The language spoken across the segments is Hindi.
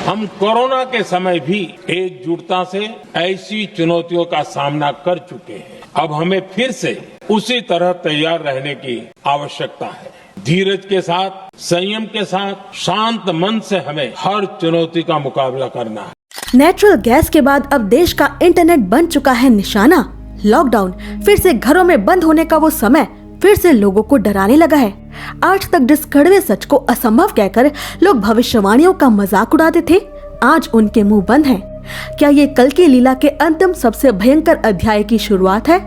हम कोरोना के समय भी एकजुटता से ऐसी चुनौतियों का सामना कर चुके हैं। अब हमें फिर से उसी तरह तैयार रहने की आवश्यकता है। धीरज के साथ, संयम के साथ, शांत मन से हमें हर चुनौती का मुकाबला करना है। नेचुरल गैस के बाद अब देश का इंटरनेट बन चुका है निशाना। लॉकडाउन, फिर से घरों में बंद होने का वो समय फिर से लोगों को डराने लगा है। आज तक जिस कड़वे सच को असंभव कहकर लोग भविष्यवाणियों का मजाक उड़ाते थे, आज उनके मुंह बंद हैं। क्या ये कल की लीला के अंतिम सबसे भयंकर अध्याय की शुरुआत है?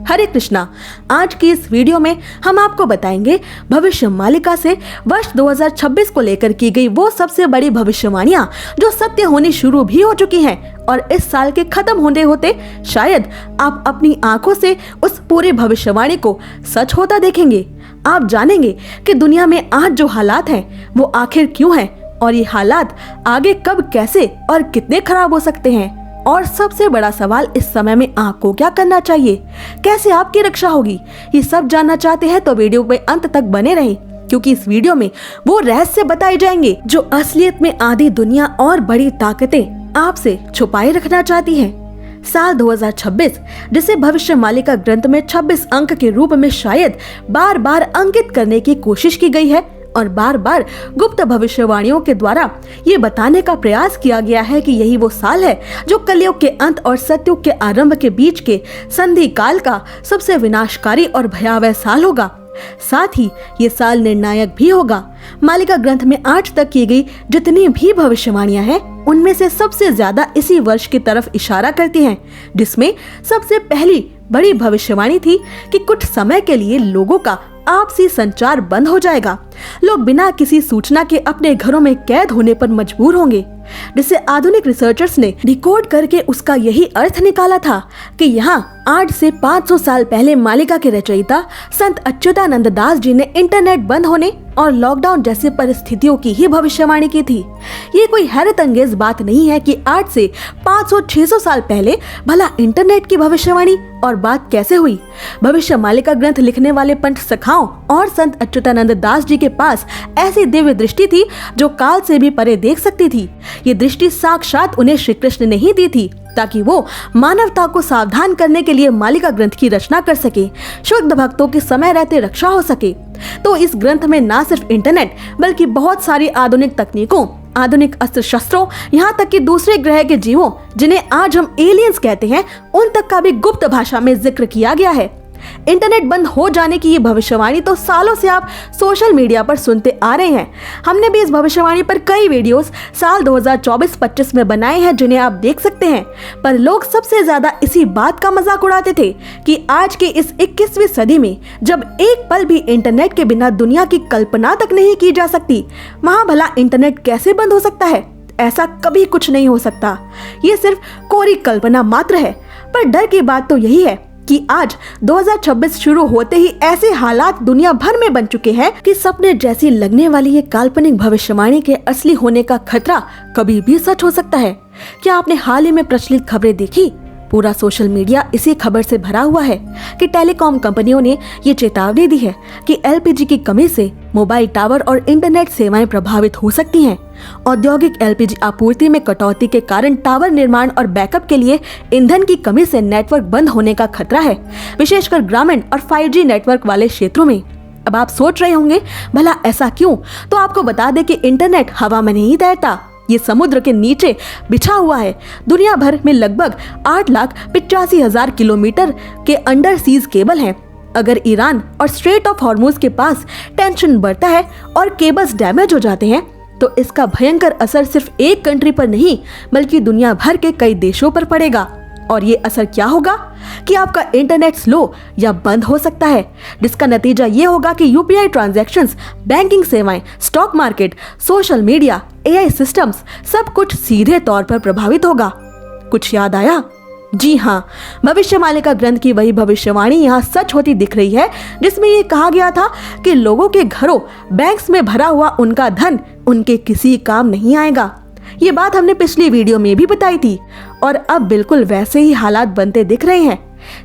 हरे कृष्णा। आज की इस वीडियो में हम आपको बताएंगे भविष्य मालिका से वर्ष 2026 को लेकर की गई वो सबसे बड़ी भविष्यवाणियां जो सत्य होनी शुरू भी हो चुकी हैं और इस साल के खत्म होते होते शायद आप अपनी आंखों से उस पूरी भविष्यवाणी को सच होता देखेंगे। आप जानेंगे कि दुनिया में आज जो हालात हैं वो आखिर क्यों हैं और ये हालात आगे कब, कैसे और कितने खराब हो सकते हैं। और सबसे बड़ा सवाल इस समय में आपको क्या करना चाहिए, कैसे आपकी रक्षा होगी, ये सब जानना चाहते हैं तो वीडियो में अंत तक बने रहें, क्योंकि इस वीडियो में वो रहस्य बताए जाएंगे जो असलियत में आधी दुनिया और बड़ी ताकतें आपसे छुपाए रखना चाहती हैं। साल 2026, जिसे भविष्य मालिका ग्रंथ में 26 अंक के रूप में शायद बार बार अंकित करने की कोशिश की गई है और बार बार गुप्त भविष्यवाणियों के द्वारा ये बताने का प्रयास किया गया है कि यही वो साल है जो कलयुग के अंत और सतयुग के आरंभ के बीच के संधि काल का सबसे विनाशकारी और भयावह साल होगा। साथ ही ये साल निर्णायक भी होगा। मालिका ग्रंथ में आज तक की गई जितनी भी भविष्यवाणियां हैं, उनमें से सबसे ज्यादा इसी वर्ष की तरफ इशारा करती हैं, जिसमें सबसे पहली बड़ी भविष्यवाणी थी कि कुछ समय के लिए लोगों का आपसी संचार बंद हो जाएगा। लोग बिना किसी सूचना के अपने घरों में कैद होने पर मजबूर होंगे, जिसे आधुनिक रिसर्चर्स ने डिकोड करके उसका यही अर्थ निकाला था कि यहाँ आज से 500 साल पहले मालिका के रचयिता संत अच्युतानंद दास जी ने इंटरनेट बंद होने और लॉकडाउन जैसी परिस्थितियों की ही भविष्यवाणी की थी। ये कोई हैरत अंगेज बात नहीं है कि आज से 500-600 साल पहले भला इंटरनेट की भविष्यवाणी और बात कैसे हुई। भविष्य मालिका ग्रंथ लिखने वाले पंडित सखाओं और संत अच्युतानंद दास जी के पास ऐसी दिव्य दृष्टि थी जो काल से भी परे देख सकती थी। ये दृष्टि साक्षात उन्हें श्री कृष्ण ने ही दी थी ताकि वो मानवता को सावधान करने के लिए मालिका ग्रंथ की रचना कर सके, शुद्ध भक्तों की समय रहते रक्षा हो सके। तो इस ग्रंथ में न सिर्फ इंटरनेट बल्कि बहुत सारी आधुनिक तकनीकों, आधुनिक अस्त्र शस्त्रों, यहाँ तक कि दूसरे ग्रह के जीवों जिन्हें आज हम एलियंस कहते हैं, उन तक का भी गुप्त भाषा में जिक्र किया गया है। इंटरनेट बंद हो जाने की ये भविष्यवाणी तो सालों से आप सोशल मीडिया पर सुनते आ रहे हैं। हमने भी इस भविष्यवाणी पर कई वीडियोस साल 2024-25 में बनाए हैं जिन्हें आप देख सकते हैं। पर लोग सबसे ज्यादा इसी बात का मजाक उड़ाते थे कि आज के इस 21वीं सदी में जब एक पल भी इंटरनेट के बिना दुनिया की कल्पना तक नहीं की जा सकती, वहाँ भला इंटरनेट कैसे बंद हो सकता है। ऐसा कभी कुछ नहीं हो सकता, ये सिर्फ कोरी कल्पना मात्र है। पर डर की बात तो यही है कि आज 2026 शुरू होते ही ऐसे हालात दुनिया भर में बन चुके हैं कि सपने जैसी लगने वाली ये काल्पनिक भविष्यवाणी के असली होने का खतरा कभी भी सच हो सकता है। क्या आपने हाल ही में प्रचलित खबरें देखी? पूरा सोशल मीडिया इसी खबर से भरा हुआ है कि टेलीकॉम कंपनियों ने ये चेतावनी दी है कि एलपीजी की कमी से मोबाइल टावर और इंटरनेट सेवाएं प्रभावित हो सकती हैं। औद्योगिक एलपीजी आपूर्ति में कटौती के कारण टावर निर्माण और बैकअप के लिए ईंधन की कमी से नेटवर्क बंद होने का खतरा है, विशेषकर ग्रामीण और 5G नेटवर्क वाले क्षेत्रों में। अब आप सोच रहे होंगे भला ऐसा क्यों? तो आपको बता दें कि इंटरनेट हवा में नहीं तैरता, ये समुद्र के नीचे बिछा हुआ है। दुनिया भर में लगभग 8,85,000 किलोमीटर के अंडर सीज केबल हैं। अगर ईरान और स्ट्रेट ऑफ हॉर्मुज के पास टेंशन बढ़ता है और केबल्स डैमेज हो जाते हैं तो इसका भयंकर असर सिर्फ एक कंट्री पर नहीं बल्कि दुनिया भर के कई देशों पर पड़ेगा। और ये असर क्या होगा कि आपका इंटरनेट स्लो या बंद हो सकता है, जिसका नतीजा ये होगा कि यूपीआई ट्रांजैक्शंस, बैंकिंग सेवाएं, stock market, social media, AI systems सब कुछ सीधे तौर पर प्रभावित होगा। कुछ याद आया? जी हाँ, भविष्य मालिका ग्रंथ की वही भविष्यवाणी यहाँ सच होती दिख रही है जिसमें ये कहा गया था कि लोगों के घरों, बैंक्स में भरा हुआ उनका धन उनके किसी काम नहीं आएगा। ये बात हमने पिछली वीडियो में भी बताई थी और अब बिल्कुल वैसे ही हालात बनते दिख रहे हैं।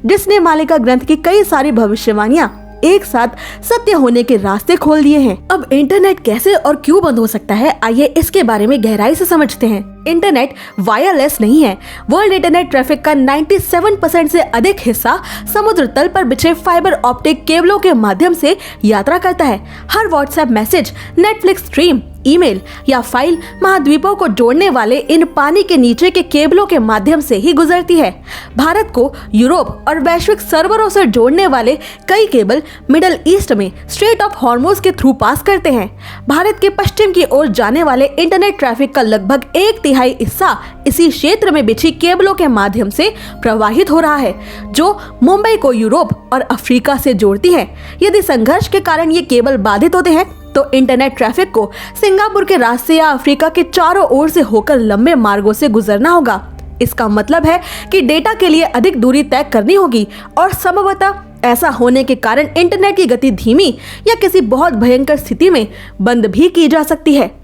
जिसने मालिका ग्रंथ की कई सारी भविष्यवाणियां एक साथ सत्य होने के रास्ते खोल दिए हैं। अब इंटरनेट कैसे और क्यों बंद हो सकता है, आइए इसके बारे में गहराई से समझते हैं। इंटरनेट वायरलेस नहीं है। वर्ल्ड इंटरनेट ट्रैफिक का 97% से अधिक हिस्सा समुद्र तल पर बिछे फाइबर ऑप्टिक केबलों के माध्यम से यात्रा करता है। हर WhatsApp message, Netflix stream, email या फाइल महाद्वीपों को जोड़ने वाले इन पानी के नीचे के केबलों के माध्यम से ही गुजरती है। भारत को यूरोप और वैश्विक सर्वरों से जोड़ने वाले कई केबल मिडिल ईस्ट में स्ट्रेट ऑफ हॉर्मुज के थ्रू पास करते हैं। भारत के पश्चिम की ओर जाने वाले इंटरनेट ट्रैफिक का लगभग 1/3 हिस्सा इसी क्षेत्र में बिछी केबलों के माध्यम से प्रवाहित हो रहा है, जो मुंबई को यूरोप और अफ्रीका से जोड़ती है। यदि संघर्ष के कारण ये केबल बाधित होते हैं तो इंटरनेट ट्रैफिक को सिंगापुर के रास्ते या अफ्रीका के चारों ओर से होकर लंबे मार्गों से गुजरना होगा। इसका मतलब है कि डेटा के लिए अधिक दूरी तय करनी होगी और संभवतः ऐसा होने के कारण इंटरनेट की गति धीमी या किसी बहुत भयंकर स्थिति में बंद भी की जा सकती है।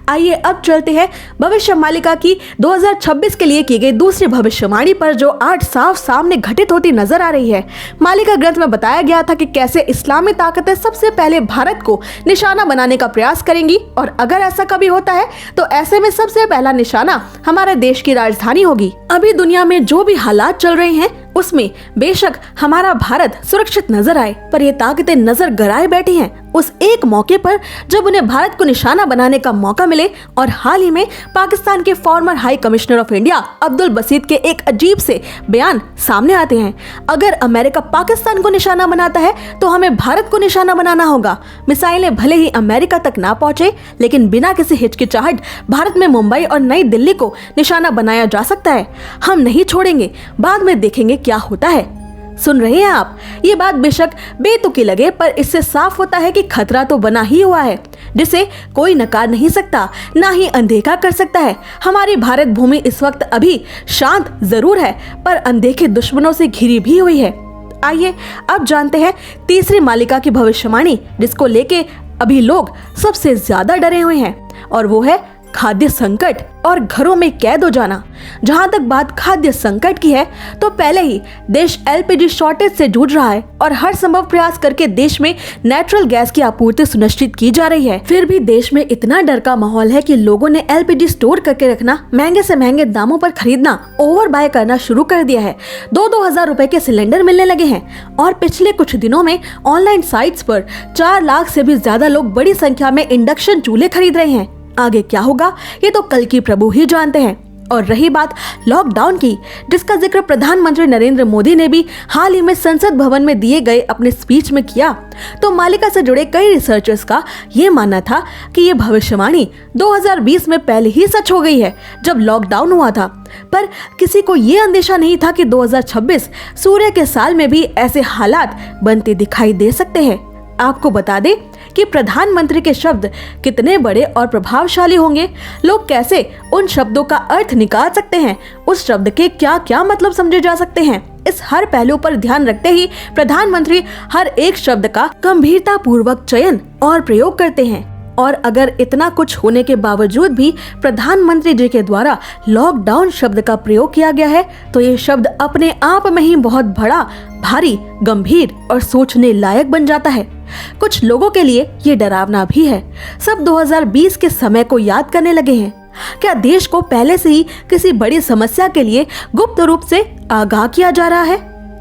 आइए अब चलते हैं भविष्य मालिका की 2026 के लिए की गई दूसरी भविष्यवाणी पर, जो आज साफ सामने घटित होती नजर आ रही है। मालिका ग्रंथ में बताया गया था कि कैसे इस्लामी ताकतें सबसे पहले भारत को निशाना बनाने का प्रयास करेंगी, और अगर ऐसा कभी होता है तो ऐसे में सबसे पहला निशाना हमारे देश की राजधानी होगी। अभी दुनिया में जो भी हालात चल रहे हैं उसमें बेशक हमारा भारत सुरक्षित नजर आए, पर ये ताकतें नजर गड़ाए बैठी हैं उस एक मौके पर जब उन्हें भारत को निशाना बनाने का मौका मिले। और हाल ही में पाकिस्तान के former high commissioner of India Abdul Basit के एक अजीब से बयान सामने आते हैं। अगर अमेरिका पाकिस्तान को निशाना बनाता है तो हमें भारत को निशाना बनाना होगा। मिसाइलें भले ही अमेरिका तक ना पहुंचे, लेकिन बिना किसी हिचकिचाहट भारत में मुंबई और नई दिल्ली को निशाना बनाया जा सकता है। हम नहीं छोड़ेंगे, बाद में देखेंगे क्या होता है। सुन रहे हैं आप? ये बात बेशक बेतुकी लगे, पर इससे साफ होता है कि खतरा तो बना ही हुआ है, जिसे कोई नकार नहीं सकता, ना ही अनदेखा कर सकता है। हमारी भारत भूमि इस वक्त अभी शांत जरूर है, पर अनदेखे दुश्मनों से घिरी भी हुई है। आइए अब जानते हैं तीसरी मालिका की भविष्यवाणी, जिसको लेके अभी लोग सबसे ज्यादा डरे हुए हैं, और वो है खाद्य संकट और घरों में कैद हो जाना। जहां तक बात खाद्य संकट की है तो पहले ही देश एलपीजी शॉर्टेज से जूझ रहा है और हर संभव प्रयास करके देश में नेचुरल गैस की आपूर्ति सुनिश्चित की जा रही है। फिर भी देश में इतना डर का माहौल है कि लोगों ने एलपीजी स्टोर करके रखना, महंगे से महंगे दामों पर खरीदना, ओवर बाय करना शुरू कर दिया है। 2-2 हजार रुपए के सिलेंडर मिलने लगे हैं और पिछले कुछ दिनों में ऑनलाइन साइट्स पर 4 लाख से भी ज्यादा लोग बड़ी संख्या में इंडक्शन चूल्हे खरीद रहे हैं। आगे क्या होगा ये तो कल की प्रभु ही जानते हैं। और रही बात लॉकडाउन की, जिसका जिक्र प्रधानमंत्री नरेंद्र मोदी ने भी हाल ही में संसद भवन में दिए गए अपने स्पीच में किया, तो मालिका से जुड़े कई रिसर्चर्स का ये मानना था कि ये भविष्यवाणी 2020 में पहले ही सच हो गई है, जब लॉकडाउन हुआ था। पर किसी को ये अंदेशा नहीं था कि 2026 सूर्य के साल में भी ऐसे हालात बनते दिखाई दे सकते हैं। आपको बता दें कि प्रधानमंत्री के शब्द कितने बड़े और प्रभावशाली होंगे, लोग कैसे उन शब्दों का अर्थ निकाल सकते हैं, उस शब्द के क्या क्या मतलब समझे जा सकते हैं। इस हर पहलू पर ध्यान रखते ही प्रधानमंत्री हर एक शब्द का गंभीरता पूर्वक चयन और प्रयोग करते हैं। और अगर इतना कुछ होने के बावजूद भी प्रधानमंत्री जी के द्वारा लॉकडाउन शब्द का प्रयोग किया गया है, तो ये शब्द अपने आप में ही बहुत बड़ा, भारी, गंभीर और सोचने लायक बन जाता है। कुछ लोगों के लिए ये डरावना भी है। सब 2020 के समय को याद करने लगे हैं। क्या देश को पहले से ही किसी बड़ी समस्या के लिए गुप्त रूप से आगाह किया जा रहा है?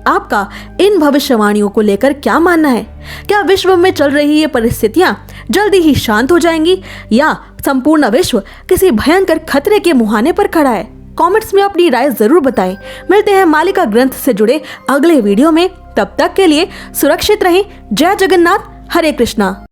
आपका इन भविष्यवाणियों को लेकर क्या मानना है? क्या विश्व में चल रही ये परिस्थितियां जल्दी ही शांत हो जाएंगी, या संपूर्ण विश्व किसी भयंकर खतरे के मुहाने पर खड़ा है? कमेंट्स में अपनी राय जरूर बताएं। मिलते हैं मालिका ग्रंथ से जुड़े अगले वीडियो में। तब तक के लिए सुरक्षित रहें। जय जगन्नाथ, हरे कृष्णा।